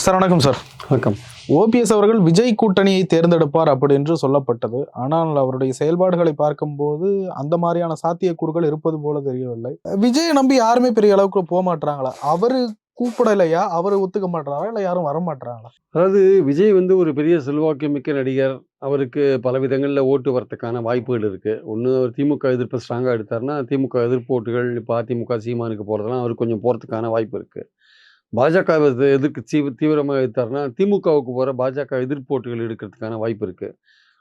Sir வணக்கம் sir. வணக்கம். OPS அவர்கள் விஜய் கூட்டணியை தேர்ந்தெடுப்பார் அப்படி என்று சொல்லப்பட்டது. ஆனால் அவருடைய செயல்பாடுகளை பார்க்கும்போது அந்த மாதிரியான சாத்தியக்கூறுகள் இருப்பது போல தெரியவில்லை. விஜயை நம்பி யாருமே பெரிய அளவுக்கு போக மாட்டாங்களா? அவரு கூப்பிடலையா? அவரு ஒத்துக்க மாட்டாரா? இல்ல யாரும் வர மாட்டாங்களா? அதாவது விஜய் ஒரு பெரிய செல்வாக்கு மிக்க நடிகர். அவருக்கு பல விதங்கள்ல ஓட்டு வரத்துக்கான வாய்ப்புகள் இருக்கு. ஒண்ணு அவர் திமுக எதிர்ப்ப ஸ்ட்ராங்கா எடுத்தாருன்னா, திமுக எதிர்ப்பு ஓட்டுகள் இப்ப அதிமுக, சீமானுக்கு போறதெல்லாம் அவருக்கு கொஞ்சம் போறதுக்கான வாய்ப்பு இருக்கு. பாஜகவ எதிர்க்கு தீவிரமா எதிர்த்தாருன்னா, திமுகவுக்கு போற பாஜக எதிர்ப்பு ஓட்டுகள் எடுக்கிறதுக்கான வாய்ப்பு இருக்கு.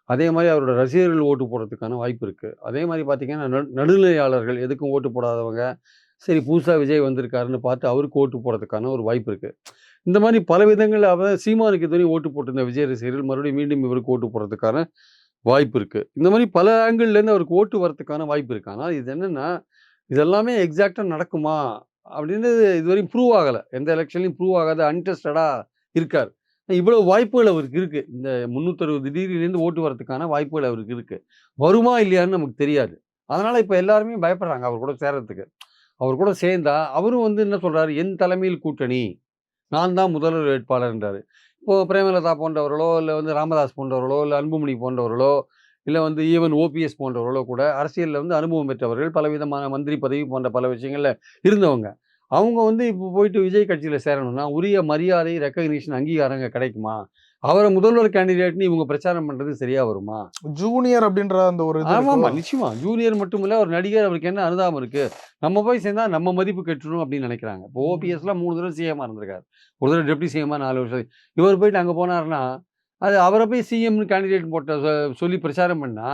அதே மாரி அவரோட ரசிகர்கள் ஓட்டு போடுறதுக்கான வாய்ப்பு இருக்கு. அதே மாரி பார்த்தீங்கன்னா, நடுநிலையாளர்கள் எதுக்கும் ஓட்டு போடாதவங்க, சரி புதுசா விஜய் வந்திருக்காருன்னு பார்த்து அவருக்கு ஓட்டு போடுறதுக்கான ஒரு வாய்ப்பு இருக்கு. இந்த மாரி பல விதங்கள்ல சீமானுக்கு இதுவரையும் ஓட்டு போட்டிருந்த விஜய் ரசிகர்கள் மறுபடியும் மீண்டும் இவருக்கு ஓட்டு போடுறதுக்கான வாய்ப்பு இருக்கு. இந்த மாரி பல ஆங்கிள்லேருந்து அவருக்கு ஓட்டு வரதுக்கான வாய்ப்பு இருக்கு. ஆனா இது என்னன்னா, இது எல்லாமே எக்ஸாக்ட்டா நடக்குமா? அப்படின்னு இதுவரையும் ப்ரூவ் ஆகல. எந்த எலக்ஷன்லயும் ப்ரூவ் ஆகாத அன்டெஸ்டடா இருக்காரு. இவ்வளவு வாய்ப்புகள் அவருக்கு இருக்கு. இந்த 360 டிகிரிலேருந்து ஓட்டு வரதுக்கான வாய்ப்புகள் அவருக்கு இருக்கு. வருமா இல்லையான்னு நமக்கு தெரியாது. அதனால இப்ப எல்லாருமே பயப்படுறாங்க அவர் கூட சேர்றதுக்கு. அவர் கூட சேர்ந்தா அவரும் என்ன சொல்றாரு, "என் தலைமையில் கூட்டணி. நான் தான் முதல்வர் வேட்பாளர்ன்றாரு." இப்போ பிரேமலதா போன்றவர்களோ, இல்ல ராமதாஸ் போன்றவர்களோ, இல்ல அன்புமணி போன்றவர்களோ, இல்ல ஈவன் ஓபிஎஸ் போன்றவர்களோ கூட அரசியல்ல அனுபவம் பெற்றவர்கள். பலவிதமான மந்திரி பதவி போன்ற பல விஷயங்கள்ல இருந்தவங்க. அவங்க இப்போ போயிட்டு விஜய் கட்சியில சேரணும்னா, உரிய மரியாதை, ரெகக்னிஷன், அங்கீகாரம் அங்க கிடைக்குமா? அவர முதல்வர் கேண்டிடேட்ன்னு இவங்க பிரச்சாரம் பண்றது சரியா வருமா? ஜூனியர் அப்படின்ற அந்த ஒரு இது ஆமாமா. இருக்கோ? நிச்சயமா. ஜூனியர் மட்டும் இல்ல, ஒரு நடிகர். அவருக்கு என்ன அனுதாபம் இருக்கு? நம்ம போய் சேர்ந்தா நம்ம மதிப்பு கெட்டுரும் அப்படின்னு நினைக்கிறாங்க. இப்போ ஓபிஎஸ்லாம் 3 தடவ சிஎம்மா இருந்திருக்காரு. ஒரு தடவ டெப்டி சிஎம்மா 4 வருஷம். இவர் போயிட்டு அங்க போனாருன்னா, அது அவர போய் சிஎம்ன்னு கேண்டிடேட் போட்ட சொல்லி பிரச்சாரம் பண்ணா,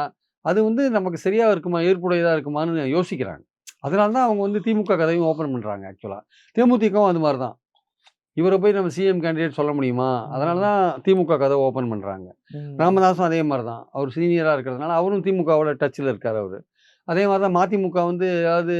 அது நமக்கு சரியா இருக்குமா? ஏற்புடையதா இருக்குமான்னு யோசிக்கிறாங்க. அதனால தான் அவங்க திமுக கதவையும் ஓப்பன் பண்றாங்க ஆக்சுவலா. தேமுதிகவும் அது மாரி தான். இவர போய் நம்ம சிஎம் கேண்டிடேட் சொல்ல முடியுமா? அதனால தான் திமுக கதவ ஓப்பன் பண்றாங்க. ம். ராமதாஸும் அதே மாரி தான். அவர் சீனியரா இருக்கிறதுனால அவரும் திமுகவோட டச்ல இருக்காரு அவரு. அதே மாரி தான் மதிமுக ஏதாவது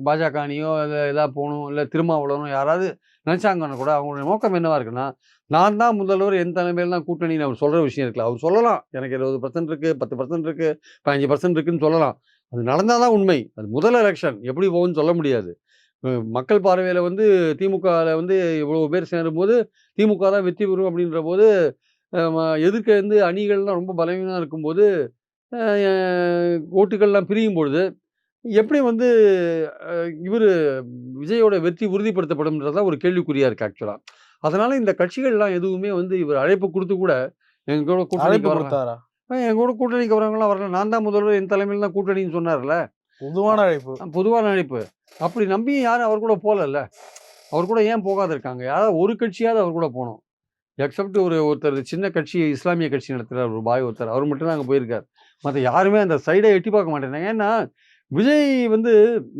பாஜக அணியோ, இல்ல எதா போணும், இல்ல திருமாவளவனோ யாராவது நினைச்சாங்கன்னா கூட அவங்களுடைய நோக்கம் என்னவா இருக்குன்னா, நான் தான் முதல்வர், என் தலைமையில தான் கூட்டணின்னு அவர் சொல்ற விஷயம் இருக்குல்ல. அவர் சொல்லலாம். எனக்கு 20% இருக்கு, 10% இருக்கு, 15% இருக்குன்னு சொல்லலாம். அது நடந்தா தான் உண்மை. அது முதல் எலக்ஷன். எப்படி போகும்ன்னு சொல்ல முடியாது. மக்கள் பார்வையில திமுகல இவ்வளவு பேர் சேரும்போது, திமுக தான் வெற்றி பெறும் அப்படின்றபோது, எதிர்க்க அணிகள்லாம் ரொம்ப பலவீனமா இருக்கும்போது, அ ஓட்டுகள்லாம் பிரியும் பொழுது, எப்படி அ இவரு விஜயோட வெற்றி உறுதிப்படுத்தப்படும்ன்றது தான் ஒரு கேள்விக்குறியா இருக்கு ஆக்சுவலா. அதனால இந்த கட்சிகள்லாம் எதுவுமே இவர் அழைப்பு குடுத்து கூட, எங்க கூட கூட்டணிக்கு அழைப்பு வரலாம். கொடுத்தாரா? எங்க கூட கூட்டணிக்கு வரவங்கலாம் வரல. நான் தான் முதல்வர், என் தலைமையில தான் கூட்டணின்னு சொன்னார்ல. பொதுவான அழைப்பு. பொதுவான அழைப்பு. அப்படி நம்பியும் யாரும் அவர் கூட போலல்ல. அவர் கூட ஏன் போகாத இருக்காங்க? யாராவது ஒரு கட்சியாவது அவர் கூட போணும். எக்செப்ட் ஒருத்தர் சின்ன கட்சி, இஸ்லாமிய கட்சி நடத்துறார் ஒரு பாய் ஒருத்தர். அவர் மட்டும் தான் அங்க போயிருக்காரு. மத்த யாருமே அந்த சைடே எட்டி பார்க்க மாட்டேங்கிறாங்க. ஏன்னா, விஜய்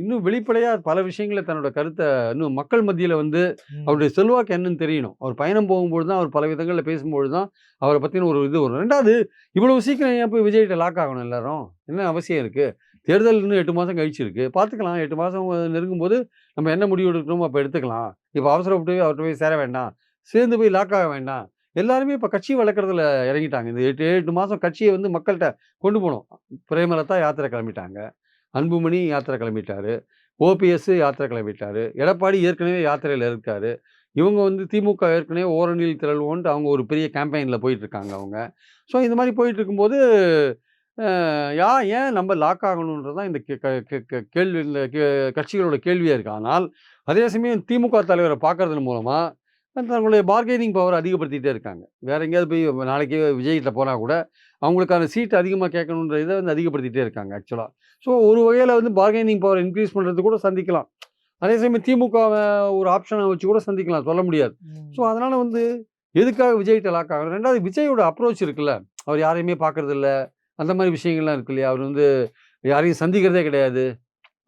இன்னும் வெளிப்படையா பல விஷயங்கள தன்னோட கருத்த இன்னும் மக்கள் மத்தியில ம். அவருடைய செல்வாக்கு என்னன்னு தெரியணும். அவர் பயணம் போகும்பொழுது தான், அவர் பல விதங்கள்ல பேசும்பொழுது தான், அவர பத்தின ஒரு இது வரும். 2வது இவ்வளவு சீக்கிரம் ஏன் போய் விஜய்ட்ட லாக் ஆகணும் எல்லாரும்? என்ன அவசியம் இருக்கு? தேர்தல் இன்னும் 8 மாசம் கழிச்சு இருக்கு. பார்த்துக்கலாம். 8 மாசம் நெருங்கும்போது நம்ம என்ன முடிவு எடுக்கணுமோ அப்ப எடுத்துக்கலாம். இப்ப அவசரப்பட்டு அவர்ட்ட போய் சேர வேண்டாம். சேர்ந்து போய் லாக் ஆக வேண்டாம். எல்லாருமே இப்ப கட்சி வளர்க்கறதுல இறங்கிட்டாங்க. இந்த 8 மாசம் கட்சிய மக்கள்ட்ட கொண்டு போணும். பிரேமலதா யாத்திரை கிளம்பிட்டாங்க. அன்புமணி யாத்திரை கிளம்பிட்டாரு. ஓபிஎஸ் யாத்திரை கிளம்பிட்டாரு. எடப்பாடி ஏற்கனவே யாத்திரையில இருக்காரு. இவங்க திமுக ஏற்கனவே ஓரணியில் திரள்வோன்ட்டு அவங்க ஒரு பெரிய கேம்பெயின்ல போயிட்டு இருக்காங்க அவங்க. ஸோ இந்த மாரி போயிட்டு இருக்கும்போது, அ ஏன் நம்ம லாக் ஆகணுன்றது தான் இந்த கே க கே கே கேள்வி இந்த கட்சிகளோட கேள்வியா இருக்கு. ஆனால், அதே சமயம் திமுக தலைவர பார்க்கறதன் மூலமா தங்களுடைய பார்கெனிங் பவர் அதிகப்படுத்திட்டே இருக்காங்க. வேற எங்கேயாவது போய் நாளைக்கு விஜய்கிட்ட போனா கூட, அவங்களுக்கான சீட் அதிகமா கேட்கணுன்ற இத அதிகப்படுத்திட்டே இருக்காங்க ஆக்சுவலா. ஸோ ஒரு வகையில பார்கெனிங் பவர் இன்கிரீஸ் பண்றது கூட சந்திக்கலாம். அதே சமயம் திமுகவ ஒரு ஆப்ஷனா வச்சு கூட சந்திக்கலாம். சொல்ல முடியாது. ஸோ ம். அதனால எதுக்காக விஜய்கிட்ட லாக் ஆகணும்? 2வது விஜயோட அப்ரோச் இருக்குல்ல. அவர் யாரையுமே பார்க்கறதில்ல. அந்த மாரி விஷயங்கள்லாம் இருக்கு இல்லையா? அவர் யாரையும் சந்திக்கிறதே கிடையாது.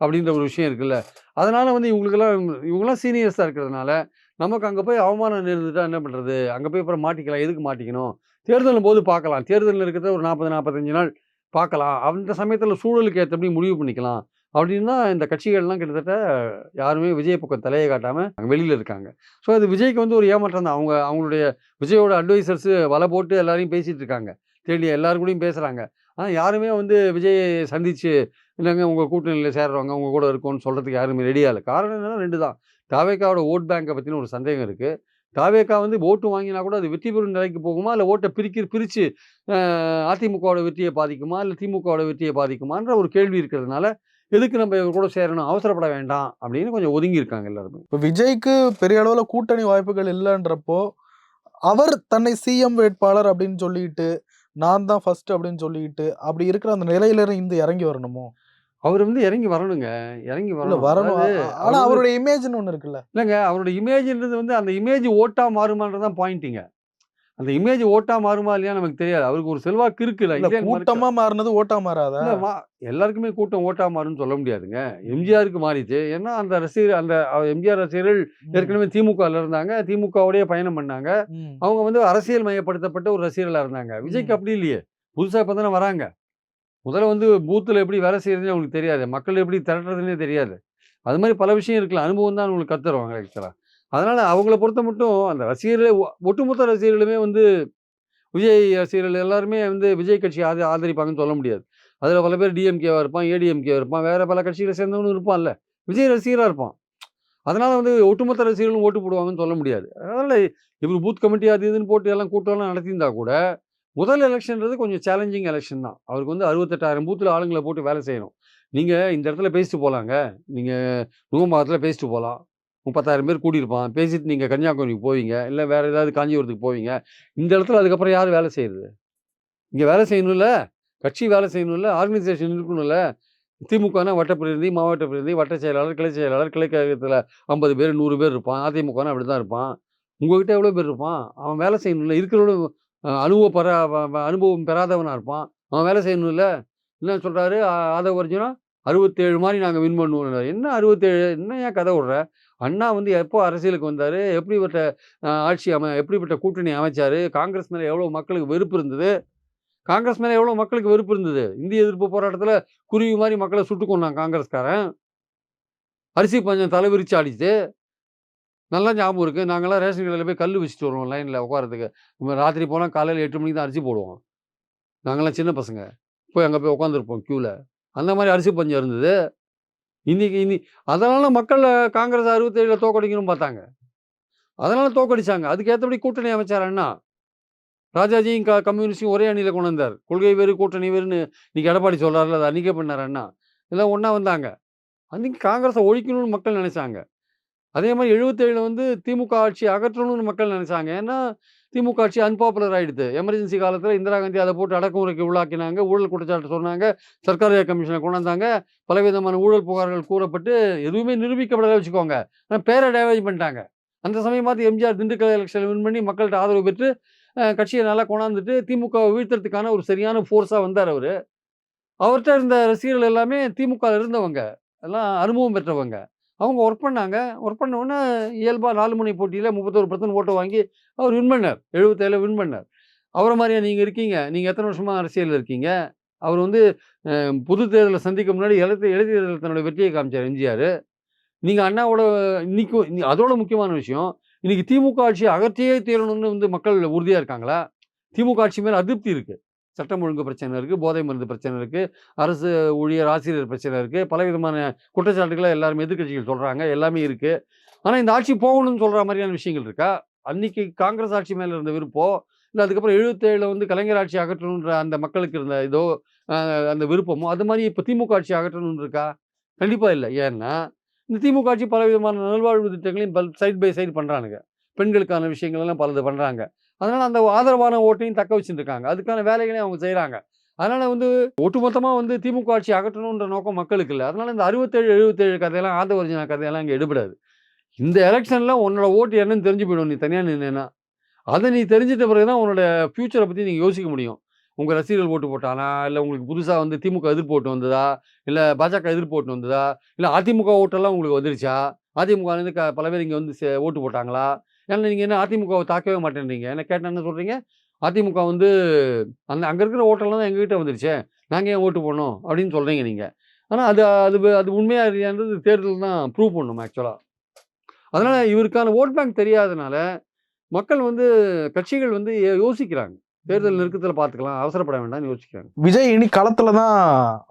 அப்படின்ற ஒரு விஷயம் இருக்குல்ல. அதனால இவங்கலாம் சீனியர்ஸா இருக்கிறதுனால, நமக்கு அங்க போய் அவமானம் நேர்ந்துட்டா என்ன பண்றது? அங்க போய் அப்புறம் மாட்டிக்கலாம். எதுக்கு மாட்டிக்கணும்? தேர்தலும் போது பார்க்கலாம். தேர்தல்ல இருக்கிறத ஒரு 40, 45 நாள் பார்க்கலாம். அந்த சமயத்துல சூழலுக்கு ஏத்தபடி முடிவு பண்ணிக்கலாம். அப்படின்னு தான் இந்த கட்சிகள்லாம் கிட்டத்தட்ட யாருமே விஜய் பக்கம் தலைய காட்டாம வெளியில இருக்காங்க. ஸோ அது விஜய்க்கு ஒரு ஏமாற்றம் தான். அவங்களுடைய விஜயோட அட்வைசர்ஸ் வலை போட்டு எல்லாரையும் பேசிட்டு இருக்காங்க. தேடி எல்லார் கூடயும் பேசுறாங்க. ஆனா யாருமே விஜய சந்திச்சு, இல்லங்க உங்க கூட்டணியில சேர்றவங்க உங்க கூட இருக்கோம்ன்னு சொல்றதுக்கு யாருமே ரெடியா இல்ல. காரணம் என்னன்னா 2 தான். தாவேக்காவோட வோட் பேங்க பத்தின ஒரு சந்தேகம் இருக்கு. தாவேகா வந்து ஓட்டு வாங்கினா கூட அது வெற்றி பெறும் நிலைக்கு போகுமா? இல்ல ஓட்ட பிரிச்சு அதிமுகவோட வெற்றிய பாதிக்குமா? இல்ல திமுகவோட வெற்றிய பாதிக்குமான்ற ஒரு கேள்வி இருக்கிறதுனால, எதுக்கு நம்ம இவர் கூட சேரணும்? அவசரப்பட வேண்டாம் அப்படின்னு கொஞ்சம் ஒதுங்கி இருக்காங்க எல்லாருமே. இப்ப விஜய்க்கு பெரிய அளவுல கூட்டணி வாய்ப்புகள் இல்லன்றப்போ, அவர் தன்னை சிஎம் வேட்பாளர் அப்படின்னு சொல்லிட்டு, நான் தான் ஃபர்ஸ்ட் அப்படின்னு சொல்லிட்டு, அப்படி இருக்கிற அந்த நிலையில இருந்து இறங்கி வரணுமோ? அவரு வந்து இறங்கி வரணுங்க. இறங்கி இல்ல வரணும். வரணும். அதாவது ஆனா அவர் வந்து அவருடைய இமேஜ்ன்னு ஒண்ணு இருக்குல்ல. இல்லங்க அவரோட இமேஜ்ன்றது வந்து அந்த இமேஜ் ஓட்டா மாறுமான்றது தான் பாயிண்ட்டுங்க. அந்த இமேஜ் ஓட்டா மாறுமா இல்லையான்னு நமக்கு தெரியாது. அவருக்கு ஒரு செல்வாக்கு இருக்குல்ல. இல்ல இல்லையான்னு மறுக்கல. கூட்டமா மாறுனது ஓட்டா மாறாதா? இல்ல எல்லாருக்குமே கூட்டம் ஓட்டா மாறும்ன்னு சொல்ல முடியாதுங்க. எம்ஜிஆருக்கு மாறிச்சு. ஏன்னா அந்த ரசிகர் அந்த எம்ஜிஆர் ரசிகர்கள் ம். ஏற்கனவே திமுகல இருந்தாங்க. திமுகவோடயே பயணம் பண்ணாங்க. ம். அவங்க வந்து அரசியல் மயப்படுத்தப்பட்ட ஒரு ரசிகர்களா இருந்தாங்க. விஜய்க்கு ம். அப்படி இல்லையே. புதுசா இப்ப தானே வராங்க. முதல்ல வந்து பூத்துல எப்படி வேலை செய்றதுன்னே அவங்களுக்கு தெரியாது. மக்கள் எப்படி திரட்டுறதுன்னே தெரியாது. அது மாரி பல விஷயம் இருக்குல்ல. அனுபவம் தான் உங்களுக்கு கத்து தருவாங்க ஆக்சுவலா. அதனால அவங்கள பொறுத்த மட்டும் அந்த ரசிகர்களே ஒட்டுமொத்த ரசிகர்களுமே வந்து விஜய் ரசிகர்கள் எல்லாருமே வந்து விஜய் கட்சிய ஆதரிப்பாங்கன்னு சொல்ல முடியாது. அதுல பல பேர் டிஎம்கேவா இருப்பான், ஏடிஎம்கேவா இருப்பான், வேற பல கட்சிகள சேர்ந்தவனும் இருப்பான்ல. விஜய் ரசிகரா இருப்பான். அதனால வந்து ஒட்டுமொத்த ரசிகர்களும் ஓட்டு போடுவாங்கன்னு சொல்ல முடியாது. அதனால இவரு பூத் கமிட்டி அது இதுன்னு போட்டு எல்லாம் கூட்டம்லாம் நடத்தியிருந்தா கூட, முதல் எலக்ஷன்றது கொஞ்சம் சேலஞ்சிங் எலக்ஷன் தான். அவருக்கு வந்து 68,000 பூத்ல ஆளுங்கள போட்டு வேலை செய்யணும். நீங்க இந்த இடத்துல பேசிட்டு போலாங்க. நீங்க நுங்கம்பாக்கத்துல பேசிட்டு போலாம். 30,000 பேர் கூடியிருப்பான். பேசிட்டு நீங்க கன்னியாகுமரிக்கு போவீங்க. இல்ல வேற ஏதாவது காஞ்சிபுரத்துக்கு போவீங்க. இந்த இடத்துல அதுக்கப்புறம் யார் வேலை செய்றது? இங்க வேலை செய்யணும்ல. கட்சி வேலை செய்யணும்ல. ஆர்கனைசேஷன் இருக்கணும்ல. திமுகனா வட்ட பிரதிநிதி, மாவட்ட பிரதிநிதி, வட்ட செயலாளர், கிளை செயலாளர், கிளை கழகத்துல 50 பேர், 100 பேர் இருப்பான். அதிமுகனா அப்படிதான் இருப்பான். உங்ககிட்ட எவ்வளோ பேர் இருப்பான்? அவன் வேலை செய்யணும்ல. இருக்கிறவனு அனுபவ பரா வ வ அனுபவம் பெறாதவனா இருப்பான். அவன் வேலை செய்யணும்ல. என்ன சொல்றாரு? ஆதவ அர்ஜுனா 67 மாரி நாங்க வின் பண்ணுவோம்னாரு. என்ன 67 என்னய்யா கதை விடுற? அண்ணா வந்து எப்போ அரசியலுக்கு வந்தாரு? எப்படிப்பட்ட எப்படிப்பட்ட கூட்டணி அமைச்சாரு? காங்கிரஸ் மேல எவ்வளோ மக்களுக்கு வெறுப்பு இருந்தது? காங்கிரஸ் மேல எவ்வளோ மக்களுக்கு வெறுப்பு இருந்தது? இந்திய எதிர்ப்பு போராட்டத்துல குருவி மாரி மக்கள சுட்டுக் கொன்னான் காங்கிரஸ்காரன். அரிசி பஞ்சம் தலை விரிச்சு ஆடிச்சு. நல்லா ஞாபகம் இருக்கு. நாங்கலாம் ரேஷன் கடையில போய் கல்லு வச்சுட்டு வருவோம் லைன்ல உட்கார்றதுக்கு. ராத்திரி போனா காலையில 8 மணிக்கு தான் அரிசி போடுவோம். நாங்கலாம் சின்ன பசங்க. அங்க போய் உட்காந்துருப்போம் கியூல. அந்த மாரி அரிசி பஞ்சம் இருந்தது. இன்னைக்கு அதனால மக்கள் காங்கிரஸ் 67ல தோற்கடிக்கணும்னு பார்த்தாங்க. அதனால தோற்கடிச்சாங்க. அதுக்கு ஏத்தபடி கூட்டணி அமைச்சார் அண்ணா. ராஜாஜியும் கம்யூனிஸ்டையும் ஒரே அணியில கொண்டு வந்தார். கொள்கை வேறு, கூட்டணி வேறுன்னு இன்னைக்கு எடப்பாடி சொல்றார்ல, அத அன்னைக்கே பண்ணாரு அண்ணா. எல்லாம் ஒண்ணா வந்தாங்க. அன்னைக்கு காங்கிரஸ ஒழிக்கணும்னு மக்கள் நெனைச்சாங்க. அதே மாரி 77ல வந்து திமுக ஆட்சிய அகற்றணும்னு மக்கள் நெனைச்சாங்க. ஏன்னா, திமுக ஆட்சி அன்பாப்புலர் ஆயிடுது. எமர்ஜென்சி காலத்துல இந்திரா காந்தி அத போட்டு அடக்குமுறைக்கு உள்ளாக்கினாங்க. ஊழல் குற்றச்சாட்டு சொன்னாங்க. சர்க்காரியா கமிஷன கொண்டாந்தாங்க. பலவிதமான ஊழல் புகார்கள் கூறப்பட்டு எதுவுமே நிரூபிக்கப்படல வச்சுக்கோங்க. ஆனா பேர டேமேஜ் பண்ணிட்டாங்க. அந்த சமயம் பார்த்து எம்ஜிஆர் திண்டுக்கல் எலக்ஷன்ல வின் பண்ணி மக்கள்ட்ட ஆதரவு பெற்று கட்சிய நல்லா கொண்டாந்துட்டு திமுகவ வீழ்த்தறதுக்கான ஒரு சரியான ஃபோர்ஸா வந்தாரு அவரு. அவர்ட்ட இருந்த ரசிகர்கள் எல்லாமே திமுகல இருந்தவங்க. எல்லாம் அனுபவம் பெற்றவங்க. அவங்க ஒர்க் பண்ணாங்க. ஒர்க் பண்ண உடனே இயல்பா 4 முனை போட்டியில 31% ஓட்ட வாங்கி அவர் வின் பண்ணார். 77ல வின் பண்ணார். அவர மாரியா நீங்க இருக்கீங்க? நீங்க எத்தன வருஷமா அரசியல்ல இருக்கீங்க? அவர் வந்து பொது தேர்தல சந்திக்க முன்னாடி இடைத்தேர்தல்ல தன்னுடைய வெற்றிய காமிச்சார் எம்ஜிஆர். நீங்க அண்ணாவோட இன்னைக்கும் அதோட முக்கியமான விஷயம், இன்னைக்கு திமுக ஆட்சிய அகற்றியே தீரணும்னு வந்து மக்கள் உறுதியா இருக்காங்களா? திமுக ஆட்சி மேல அதிருப்தி இருக்கு. சட்டம் ஒழுங்கு பிரச்சனை இருக்கு, போதை மருந்து பிரச்சனை இருக்கு, அரசு ஊழியர், ஆசிரியர் பிரச்சனை இருக்கு. பலவிதமான குற்றச்சாட்டுகள எல்லாருமே எதிர்க்கட்சிகள் சொல்றாங்க. எல்லாமே இருக்கு. ஆனா இந்த ஆட்சி போகணும்னு சொல்ற மாரியான விஷயங்கள் இருக்கா? அன்னைக்கு காங்கிரஸ் ஆட்சி மேல இருந்த விருப்பம், இல்ல அதுக்கப்புறம் 77ல வந்து கலைஞர் ஆட்சி அகற்றணுன்ற அந்த மக்களுக்கு இருந்த இதோ அ அந்த விருப்பமோ, அது மாரி இப்ப திமுக ஆட்சி அகற்றணும்னு இருக்கா? கண்டிப்பா இல்ல. ஏன்னா, இந்த திமுக ஆட்சி பலவிதமான நல்வாழ்வு திட்டங்களையும் சைட் பை சைடு பண்றானுங்க. பெண்களுக்கான விஷயங்கள் எல்லாம் பலது பண்றாங்க. அதனால அந்த ஆதரவான ஓட்டையும் தக்க வச்சுட்டு இருக்காங்க. அதுக்கான வேலைகளையும் அவங்க செய்றாங்க. அதனால வந்து ஒட்டுமொத்தமா வந்து திமுக ஆட்சிய அகற்றணுன்ற நோக்கம் மக்களுக்கு இல்ல. அதனால இந்த 67, 77 கதையெல்லாம் ஆதவ அர்ஜுனா கதையெல்லாம் இங்க எடுபடாது. இந்த எலக்ஷன்ல உன்னோட ஓட்டு என்னன்னு தெரிஞ்சு போயிடும் நீ தனியா நின்னேன்னா. அத நீ தெரிஞ்சுட்ட பிறகு தான் உன்னோட ஃபியூச்சர பத்தி நீங்க யோசிக்க முடியும். உங்க ரசிகர்கள் ஓட்டு போட்டானா? இல்ல உங்களுக்கு புதுசா வந்து திமுக எதிர்ப்பு ஓட்டு வந்ததா? இல்ல பாஜக எதிர்ப்பு ஓட்டு வந்ததா? இல்ல அதிமுக ஓட்டெல்லாம் உங்களுக்கு வந்துருச்சா? அதிமுகலேருந்து பல பேர் இங்க வந்து ஓட்டு போட்டாங்களா? ஏன்னா நீங்க என்ன அதிமுகவ தாக்கவே மாட்டேன்றீங்க. என்ன கேட்டா என்ன சொல்றீங்க? அதிமுக வந்து அங்க இருக்கிற ஓட்டெல்லாம் தான் எங்ககிட்ட வந்துருச்சே. நாங்க ஏன் ஓட்டு போடணும்? அப்படின்னு சொல்றீங்க நீங்க. ஆனா அது அது அது உண்மையா இல்லையான்றது தேர்தல் தான் ப்ரூவ் பண்ணும் ஆக்சுவலா. அதனால இவருக்கான வோட் பேங்க் தெரியாதனால மக்கள் வந்து கட்சிகள் வந்து யோசிக்கிறாங்க. தேர்தல் நெருக்கத்துல பார்த்துக்கலாம். அவசரப்பட வேண்டாம்ன்னு யோசிக்கிறாங்க. விஜய் இனி களத்துல தான்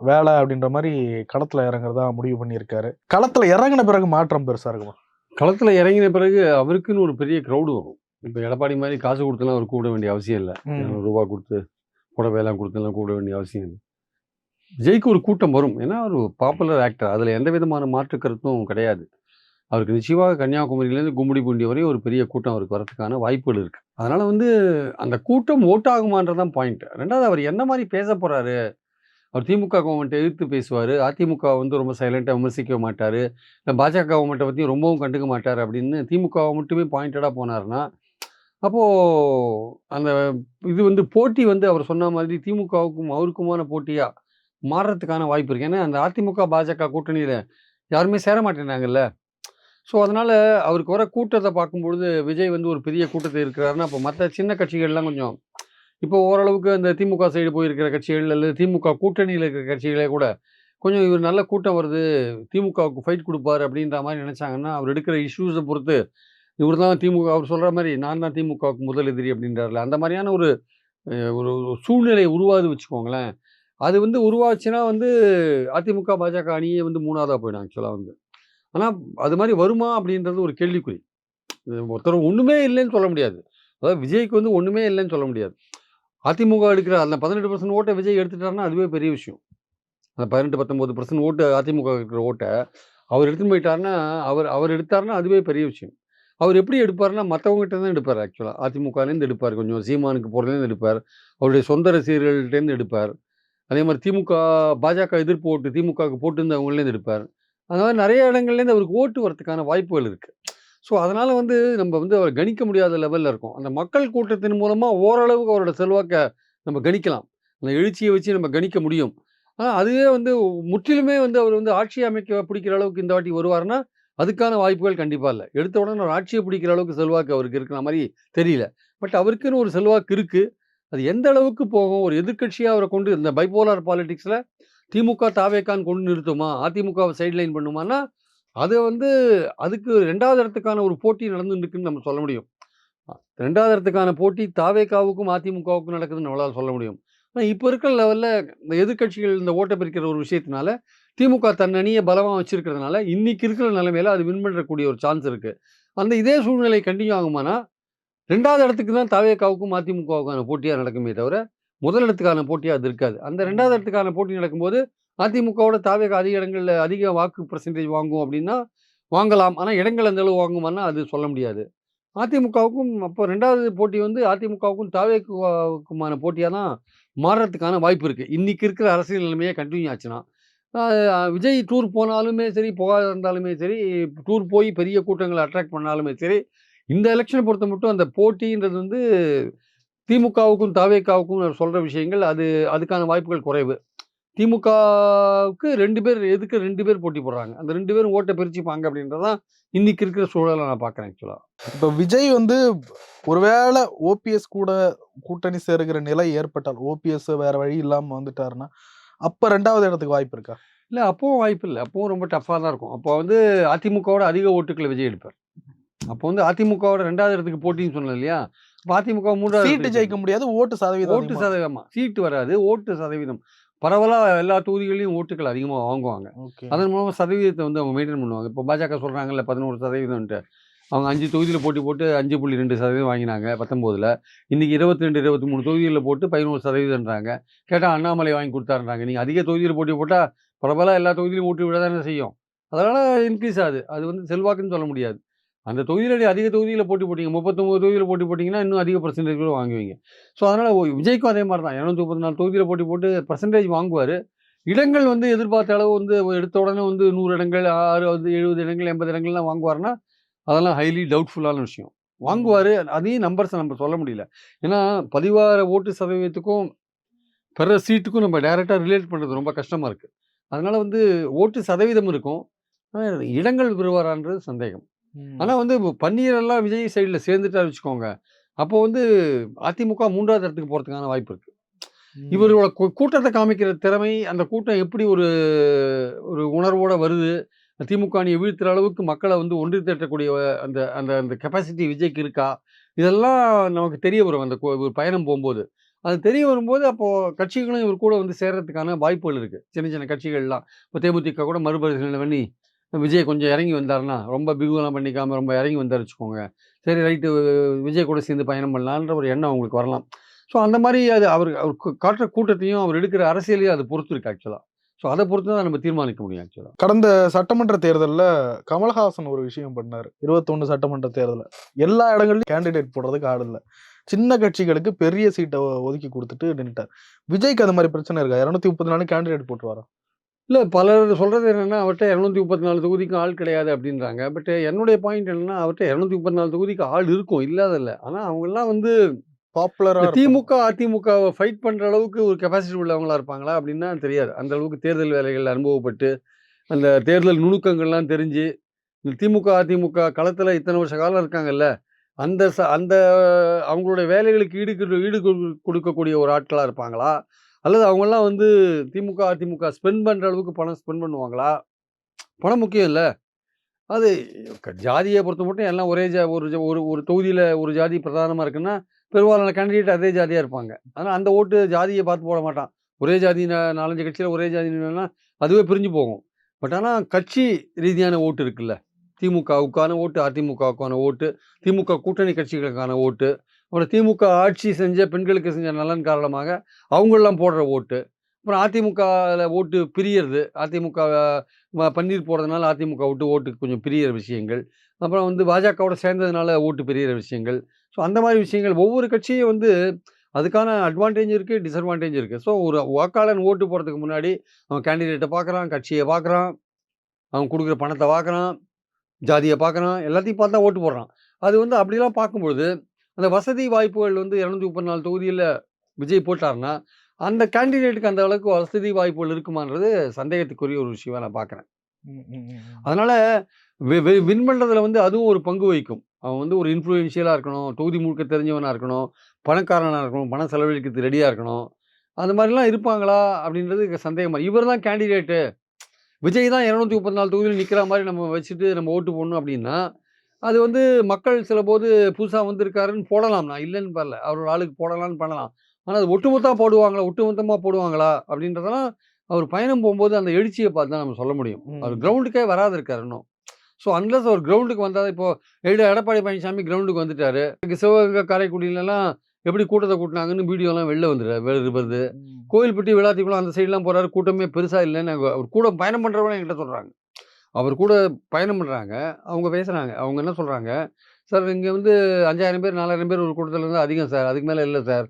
வேலை அப்படின்ற மாரி களத்துல இறங்குறதா முடிவு பண்ணியிருக்காரு. களத்துல இறங்குன பிறகு மாற்றம் பெருசா இருக்குமா? களத்துல இறங்கின பிறகு அவருக்குன்னு ஒரு பெரிய க்ரௌடு வரும். இப்ப எடப்பாடி மாரி காசு குடுத்துலாம் அவர் கூப்பிட வேண்டிய அவசியம் இல்ல. ரூ. 200 குடுத்து, புடவையெல்லாம் குடுத்துலாம் கூப்பிட வேண்டிய அவசியம் இல்ல. விஜய்க்கு ஒரு கூட்டம் வரும். ஏன்னா, ஒரு பாப்புலர் ஆக்டர். அதுல எந்த விதமான மாற்று கருத்தும் கிடையாது. அவருக்கு நிச்சயமாக கன்னியாகுமரியிலேருந்து கும்மிடிப்பூண்டி வரை ஒரு பெரிய கூட்டம் அவருக்கு வரதுக்கான வாய்ப்புகள் இருக்கு. அதனால வந்து அந்த கூட்டம் ஓட் ஆகுமான்றது தான் பாயிண்ட். 2வது அவர் என்ன மாரி பேசப் போறாரு? அவர் திமுக கவர்மெண்ட்ட எதிர்த்து பேசுவாரு. அதிமுக வந்து ரொம்ப சைலன்ட்டா விமர்சிக்க மாட்டாரு. பாஜக கவர்மெண்ட்ட பத்தி ரொம்பவும் கண்டுக்க மாட்டாரு அப்படின்னு திமுகவ மட்டுமே பாயிண்டடா போனாருன்னா, அப்போ அந்த இது வந்து போட்டி வந்து அவர் சொன்ன மாதிரி திமுகவுக்கும் அவருக்குமான போட்டியா மாறுறதுக்கான வாய்ப்பு இருக்கு. ஏன்னா, அந்த அதிமுக, பாஜக கூட்டணியில யாருமே சேர மாட்டேங்கிறாங்கல்ல. ஸோ, அதனால அவருக்கு வர கூட்டத்த பார்க்கும்பொழுது, விஜய் வந்து ஒரு பெரிய கூட்டத்த இருக்கிறாருன்னா, அப்போ மத்த சின்ன கட்சிகள்லாம் கொஞ்சம் இப்போ ஓரளவுக்கு அந்த திமுக சைடு போயிருக்கிற கட்சிகள் அல்லது திமுக கூட்டணியில இருக்கிற கட்சிகளே கூட, கொஞ்சம் இவர் நல்ல கூட்டம் வருது, திமுகவுக்கு ஃபைட் குடுப்பாரு அப்படின்ற மாரி நெனச்சாங்கன்னா, அவர் எடுக்கிற இஷ்யூஸ பொறுத்து, இவரு தான் திமுக அவர் சொல்ற மாரி, நான் தான் திமுகவுக்கு முதல் எதிரி அப்படின்றார்ல, அந்த மாரியான ஒரு ஒரு ஒரு சூழ்நிலை உருவாகுது வச்சுக்கோங்களேன். அது வந்து உருவாச்சுன்னா வந்து அதிமுக, பாஜக அணியே வந்து 3வதா போயிடும் ஆக்சுவலா வந்து. ஆனா, அது மாரி வருமா அப்படின்றது ஒரு கேள்விக்குறி. ஒருத்தர் ஒண்ணுமே இல்லைன்னு சொல்ல முடியாது. அதாவது விஜய்க்கு வந்து ஒண்ணுமே இல்லைன்னு சொல்ல முடியாது. அதிமுக எடுக்கிற அந்த 18% ஓட்ட விஜய் எடுத்துட்டாருன்னா, அதுவே பெரிய விஷயம். அந்த 18, 19% ஓட்டு அதிமுக இருக்கிற ஓட்ட, அவர் எடுத்துன்னு போயிட்டாருன்னா, அவர் அவர் எடுத்தாருன்னா அதுவே பெரிய விஷயம். அவர் எப்படி எடுப்பாருன்னா, மத்தவங்ககிட்ட தான் எடுப்பாரு ஆக்சுவலா. அதிமுகலேருந்து எடுப்பாரு. கொஞ்சம் சீமானுக்கு போறதுலேருந்து எடுப்பார். அவருடைய சொந்த ரசிகர்கள்ட்டேருந்து எடுப்பார். அதே மாரி திமுக, பாஜக எதிர்ப்பு ஓட்டு திமுகவுக்கு போட்டிருந்தவங்கலேருந்து எடுப்பார். அந்த மாரி நெறைய இடங்கள்லேருந்து அவருக்கு ஓட்டு வரதுக்கான வாய்ப்புகள் இருக்கு. ஸோ, அதனால வந்து நம்ம வந்து அவர கணிக்க முடியாத லெவல்ல இருக்கோம். அந்த மக்கள் கூட்டத்தின் மூலமா ஓரளவுக்கு அவரோட செல்வாக்க நம்ம கணிக்கலாம். அந்த எழுச்சிய வச்சு நம்ம கணிக்க முடியும். ஆனா, அதுவே வந்து முற்றிலுமே வந்து அவர் வந்து ஆட்சி அமைக்க பிடிக்கிற அளவுக்கு இந்த வாட்டி வருவாருன்னா, அதுக்கான வாய்ப்புகள் கண்டிப்பா இல்ல. எடுத்த உடனே ஒரு ஆட்சிய பிடிக்கிற அளவுக்கு செல்வாக்கு அவருக்கு இருக்கிற மாரி தெரியல. பட் அவருக்குன்னு ஒரு செல்வாக்கு இருக்கு. அது எந்த அளவுக்கு போகும்? ஒரு எதிர்க்கட்சியா அவர கொண்டு இந்த பைபோலார் பாலிடிக்ஸ்ல திமுக, தாவேகான்னு கொண்டு நிறுத்துமா? அதிமுகவ சைட் லைன் பண்ணுமான்னா, அது வந்து அதுக்கு 2வது இடத்துக்கான ஒரு போட்டி நடந்துட்டு இருக்குன்னு நம்ம சொல்ல முடியும். 2வது இடத்துக்கான போட்டி தாவேகாவுக்கும், அதிமுகவுக்கும் நடக்குதுன்னு நம்மளால சொல்ல முடியும். ஆனா, இப்ப இருக்கிற லெவல்ல இந்த எதிர்க்கட்சிகள் இந்த ஓட்ட பிரிக்கிற ஒரு விஷயத்தினால, திமுக தன் அணிய பலமா வச்சிருக்கிறதுனால, இன்னைக்கு இருக்கிற நிலைமையில அது வின் பண்றக்கூடிய ஒரு சான்ஸ் இருக்கு. அந்த இதே சூழ்நிலை கன்டின்யூ ஆகுமானா, 2வது இடத்துக்கு தான் தாவேகாவுக்கும், அதிமுகவுக்கான போட்டியா நடக்குமே தவிர, முதல் இடத்துக்கான போட்டியா அது இருக்காது. அந்த 2வது இடத்துக்கான போட்டி நடக்கும்போது, அதிமுகவோட தாவேகா அதிக இடங்கள்ல அதிக வாக்கு பெர்சென்டேஜ் வாங்கும் அப்டின்னா, வாங்கலாம். ஆனா, இடங்கள் அந்த அளவு வாங்குமான்னா, அது சொல்ல முடியாது. அதிமுகவுக்கும் அப்போ 2வது போட்டி வந்து அதிமுகவுக்கும் தாவேக்குமான போட்டியா தான் மாறுறதுக்கான வாய்ப்பு இருக்கு. இன்னைக்கு இருக்கிற அரசியல் நிலைமையே கன்டின்யூ ஆச்சுன்னா. விஜய் டூர் போனாலுமே சரி, போகாத இருந்தாலுமே சரி, டூர் போய் பெரிய கூட்டங்கள அட்ராக்ட் பண்ணாலுமே சரி, இந்த எலக்ஷன பொறுத்த மட்டும் அந்த போட்டின்றது வந்து திமுகவுக்கும், தாவேகாவுக்கும் நான் சொல்ற விஷயங்கள் அது அதுக்கான வாய்ப்புகள் குறைவு. திமுகவுக்கு 2 பேர் எதுக்கு 2 பேர் போட்டி போடுறாங்க. அந்த 2 பேரும் ஓட்ட பிரிச்சுப்பாங்க அப்படின்றது தான் இன்னைக்கு இருக்கிற சூழல நான் பார்க்குறேன் ஆக்சுவலா. இப்ப விஜய் வந்து ஒருவேளை ஓபிஎஸ் கூட கூட்டணி சேருகிற நிலை ஏற்பட்டால், ஓபிஎஸ் வேற வழி இல்லாம வந்துட்டாருன்னா, அப்ப 2வது இடத்துக்கு வாய்ப்பு இருக்கா? இல்ல அப்பவும் வாய்ப்பு இல்ல. அப்பவும் ரொம்ப டஃப்பா தான் இருக்கும். அப்போ வந்து அதிமுகவோட அதிக ஓட்டுக்கள விஜய் எடுப்பார். அப்போ வந்து அதிமுகவோட 2வது இடத்துக்கு போட்டின்னு சொன்னேன் இல்லையா? அப்ப அதிமுக 3வது சீட்டு இடத்துக்கு ஜெயிக்க போயிடும். முடியாது. ஓட்டு சதவீதம் ஓட்டு அதிகமா இருக்கும். சதவீதமா சீட்டு வராது. ஓட்டு சதவீதம். பரவலா எல்லா தொகுதிகள்லயும் ஓட்டுக்கள் அதிகமா வாங்குவாங்க. ஓகே. அதன் மூலமா சதவீதத்த வந்து அவங்க மெயின்டெயின் பண்ணுவாங்க. இப்போ பாஜக சொல்றாங்கல்ல 11% அவங்க 5 தொகுதியில போட்டி போட்டு 5.2% வாங்கினாங்க 19ல. இன்னைக்கு 22, 23 தொகுதிகள்ல போட்டு 11%ன்றாங்க. கேட்டா அண்ணாமலை வாங்கி குடுத்தாருன்றாங்க. நீங்க அதிக தொகுதியில போட்டி போட்டா பரவலா எல்லா தொகுதியிலும் ஓட்டு விழ தானே செய்யும். அதனால இன்கிரீஸ் ஆகுது. அது வந்து செல்வாக்குன்னு சொல்ல முடியாது. அந்த தொகுதியில அதிக தொகுதியில போட்டி போட்டீங்க. 39 தொகுதியில போட்டி போட்டீங்கன்னா, இன்னும் அதிக பெர்சென்டேஜ் கூட வாங்குவீங்க. ஸோ, அதனால விஜய்க்கும் அதே மாரி தான். 234 தொகுதியில போட்டி போட்டு பெர்சென்டேஜ் வாங்குவாரு. இடங்கள் வந்து எதிர்பார்த்த அளவு வந்து எடுத்த உடனே வந்து 100 இடங்கள், 60, 70 இடங்கள், 80 இடங்கள்லாம் வாங்குவாருன்னா, அதெல்லாம் ஹைலி டவுட்ஃபுல்லான விஷயம். ம். வாங்குவாரு. அதையும் நம்பர்ஸ நம்ம சொல்ல முடியல. ஏன்னா, பதிவாகிற ஓட்டு சதவீதத்துக்கும், பெற சீட்டுக்கும் நம்ம டைரக்ட்டா ரிலேட் பண்றது ரொம்ப கஷ்டமா இருக்கு. அதனால வந்து ஓட்டு சதவீதம் இருக்கும். ஆனா, இடங்கள் பெறுவாரான்றது சந்தேகம். ம். ஆனா வந்து பன்னீர் எல்லாம் விஜய் சைடுல சேர்ந்துட்டாருன்னு வச்சுக்கோங்க. அப்போ வந்து அதிமுக 3வது இடத்துக்கு போறதுக்கான வாய்ப்பு இருக்கு. ம். இவரோட கூட்டத்த காமிக்கிற திறமை, அந்த கூட்டம் எப்படி ஒரு ஒரு உணர்வோட வருது, திமுக அணிய வீழ்த்துற அளவுக்கு மக்கள வந்து ஒன்று திரட்டக்கூடிய அந்த அந்த அந்த கெப்பாசிட்டி விஜய்க்கு இருக்கா? இதெல்லாம் நமக்கு தெரிய வரும் அந்த ஒரு பயணம் போம்போது. அது தெரிய வரும்போது அப்போ கட்சிகளும் இவர் கூட வந்து சேர்றதுக்கான வாய்ப்புகள் இருக்கு. சின்ன சின்ன கட்சிகள்லாம். இப்போ தேமுதிக கூட மறுபரிசீலனை பண்ணி விஜய் கொஞ்சம் இறங்கி வந்தாருன்னா, ரொம்ப பிகுலாம் பண்ணிக்காம ரொம்ப இறங்கி வந்தாரு வச்சுக்கோங்க. சரி ரைட்டு விஜய் கூட சேர்ந்து பயணம் பண்ணலான்ற ஒரு எண்ணம் அவங்களுக்கு வரலாம். ஸோ அந்த மாரி அது அவர் அவர் காட்டுற கூட்டத்தையும், அவர் எடுக்கிற அரசியலையும் அது பொறுத்து இருக்கு ஆக்சுவலா. ஸோ அத பொறுத்து தான் நம்ம தீர்மானிக்க முடியும் ஆக்சுவலா. கடந்த சட்டமன்ற தேர்தல்ல கமலஹாசன் ஒரு விஷயம் பண்ணாரு. 21 சட்டமன்ற தேர்தல்ல. எல்லா இடங்கள்லயும் கேண்டிடேட் போடுறதுக்கு ஆள் இல்ல. சின்ன கட்சிகளுக்கு பெரிய சீட்ட ஒதுக்கி குடுத்துட்டு நின்னுட்டார். விஜய்க்கு அந்த மாரி பிரச்சனை இருக்கா? 234 கேண்டிடேட் போட்டுருவாரா? இல்ல பலர் சொல்றது என்னன்னா, அவர்ட்ட 234 தொகுதிக்கும் ஆள் கிடையாது அப்டின்றாங்க. பட் என்னுடைய பாயிண்ட் என்னன்னா, அவர்ட்ட 234 தொகுதிக்கு ஆள் இருக்கும். இல்லாத இல்ல. ஆனா அவங்கலாம் வந்து பாப்புலரா இந்த இருப்பாங்க. திமுக, அதிமுகவ ஃபைட் பண்ற அளவுக்கு ஒரு கெப்பாசிட்டி உள்ளவங்களா இருப்பாங்களா? அப்டின்னா தெரியாது. அந்த அளவுக்கு தேர்தல் வேலைகள்ல அனுபவப்பட்டு, அந்த தேர்தல் நுணுக்கங்கள்லாம் தெரிஞ்சு, இந்த திமுக, அதிமுக களத்துல இத்தன வருஷ காலம் இருக்காங்கல்ல, அந்த அவங்களுடைய வேலைகளுக்கு ஈடு கொடுக்கக்கூடிய ஒரு ஆட்களா இருப்பாங்களா? அல்லது அவங்கலாம் வந்து திமுக, அதிமுக ஸ்பெண்ட் பண்ற அளவுக்கு பணம் ஸ்பெண்ட் பண்ணுவாங்களா? பணம் முக்கியம் இல்ல. அது ஜாதிய பொறுத்தமட்டும் எல்லாம் ஒரே ஒரு ஒரு ஒரு தொகுதியில ஒரு ஜாதி பிரதானமா இருக்குன்னா, பெரும்பாலான கேண்டிடேட் அதே ஜாதியா இருப்பாங்க. ஆனா அந்த ஓட்டு ஜாதிய பார்த்து போட மாட்டான். ஒரே ஜாதி 4, 5 கட்சியில ஒரே ஜாதி நின்னா அதுவே பிரிஞ்சு போகும். பட் ஆனா கட்சி ரீதியான ஓட்டு இருக்குல்ல. திமுகவுக்கான ஓட்டு, அதிமுகவுக்கான ஓட்டு, திமுக கூட்டணி கட்சிகளுக்கான ஓட்டு, அப்புறம் திமுக ஆட்சி செஞ்ச பெண்களுக்கு செஞ்ச நலன் காரணமாக அவங்கலாம் போடுற ஓட்டு. அப்புறம் அதிமுகல ஓட்டு பிரியறது. அதிமுக பன்னீர் போடுறதுனால அதிமுக விட்டு ஓட்டு கொஞ்சம் பிரியிற விஷயங்கள். அப்புறம் வந்து பாஜகவோட சேர்ந்ததுனால ஓட்டு பிரியிற விஷயங்கள். ஸோ அந்த மாரி விஷயங்கள் ஒவ்வொரு கட்சியும் வந்து அதுக்கான அட்வான்டேஜ் இருக்கு, டிஸ்அட்வான்டேஜ் இருக்கு. ஸோ ஒரு வாக்காளன் ஓட்டு போடுறதுக்கு முன்னாடி அவன் கேண்டிடேட்ட பார்க்குறான், கட்சிய பார்க்குறான், அவன் குடுக்குற பணத்த பார்க்குறான், ஜாதிய பார்க்குறான், எல்லாத்தையும் பார்த்து தான் ஓட்டு போடுறான். அது வந்து அப்படிலாம் பார்க்கும்பொழுது, அந்த வசதி வாய்ப்புகள் வந்து 234 தொகுதியில விஜய் போட்டாருன்னா, அந்த கேண்டிடேட்டுக்கு அந்த அளவுக்கு வசதி வாய்ப்புகள் இருக்குமான்றது சந்தேகத்துக்குரிய ஒரு விஷயமா நான் பார்க்குறேன். ம், ம், ம், ம். அதனால வின் பண்றதுல வந்து அதுவும் ஒரு பங்கு வகிக்கும். அவன் வந்து ஒரு இன்ஃப்ளூயன்ஷியலா இருக்கணும், தொகுதி முழுக்க தெரிஞ்சவனா இருக்கணும், பணக்காரனா இருக்கணும், பணம் செலவழிக்கிறதுக்கு ரெடியா இருக்கணும். அந்த மாரிலாம் இருப்பாங்களா? அப்படின்றது சந்தேகமா இவர் தான் கேண்டிடேட்டு. விஜய் தான் 234 தொகுதியில நிக்கிற மாரி நம்ம வச்சுட்டு நம்ம ஓட்டு போடணும் அப்படின்னா, அது வந்து மக்கள் சிலபோது புதுசா வந்திருக்காருன்னு போடலாம். நான் இல்லன்னு சொல்லல. அவரோட ஆளுக்கு போடலாம்னு பண்ணலாம். ஆனா அது ஒட்டுமொத்தமா போடுவாங்களா? அப்படின்றதெல்லாம் அவர் பயணம் போம்போது அந்த எழுச்சிய பார்த்து தான் நம்ம சொல்ல முடியும். அவர் ம். கிரவுண்டுக்கே வராது இருக்காரு இன்னும். ஸோ அன்லெஸ் அவர் கிரவுண்டுக்கு வந்தா இப்போ எடப்பாடி பழனிசாமி கிரவுண்டுக்கு வந்துட்டாரு. சிவகங்கை, காரைக்குடிலலாம் எப்படி கூட்டத்த கூட்டுனாங்கன்னு வீடியோலாம் வெளில வருது. ம். கோவில்பட்டி, விளாத்திக்குளம் அந்த சைடுலாம் போறாரு. கூட்டமே பெருசா இல்லன்னு அவர் கூட பயணம் பண்றவங்க என்கிட்ட சொல்றாங்க. அவர் கூட பயணம் பண்றாங்க. அவங்க பேசுறாங்க. அவங்க என்ன சொல்றாங்க, "சார் இங்க வந்து 5000 பேர், 4000 பேர் ஒரு கூட்டத்துல இருந்தா அதிகம் சார். அதுக்கு மேல இல்ல சார்.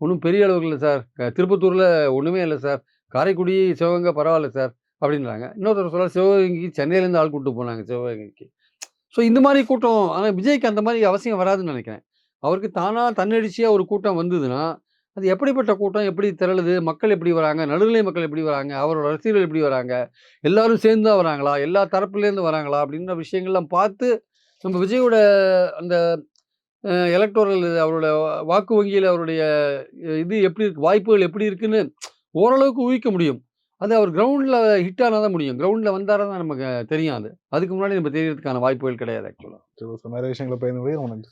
ஒண்ணும் பெரிய அளவுக்கு இல்ல சார். திருப்பத்தூர்ல ஒண்ணுமே இல்ல சார். காரைக்குடி, சிவகங்கை பரவால்ல சார்." அப்படின்றாங்க. இன்னொருத்தர் சொல்றாரு, "சிவகங்கைக்கு சென்னையிலேருந்து ஆள் கூட்டு போனாங்க சிவகங்கைக்கு." ஸோ இந்த மாரி கூட்டம் ஆனா விஜய்க்கு அந்த மாரி அவசியம் வராதுன்னு நெனைக்கிறேன். அவருக்கு தானா தன்னெழுச்சியா ஒரு கூட்டம் வந்ததுன்னா, அது எப்படிப்பட்ட கூட்டம்? எப்படி திரளுது? மக்கள் எப்படி வராங்க? நடுநிலை மக்கள் எப்படி வராங்க? அவரோட ரசிகர்கள் எப்படி வராங்க? எல்லாரும் சேர்ந்து தான் வராங்களா? எல்லா தரப்புலேருந்து வராங்களா? அப்படின்ற விஷயங்கள்லாம் பார்த்து, நம்ம விஜயோட அந்த எலக்டோரல் அவரோட வாக்கு வங்கியில அவருடைய இது எப்படி இருக்கு? வாய்ப்புகள் எப்படி இருக்குன்னு ஓரளவுக்கு ஊகிக்க முடியும். அது அவர் கிரவுண்ட்ல ஹிட் ஆனா தான் முடியும். கிரவுண்ட்ல வந்தாரா தான் நமக்கு தெரியும் அது. அதுக்கு முன்னாடி நம்ம தெரியறதுக்கான வாய்ப்புகள் கிடையாது ஆக்சுவலா. நிறைய விஷயங்களை பகிர்ந்து கொண்டீங்க. ரொம்ப நன்றி.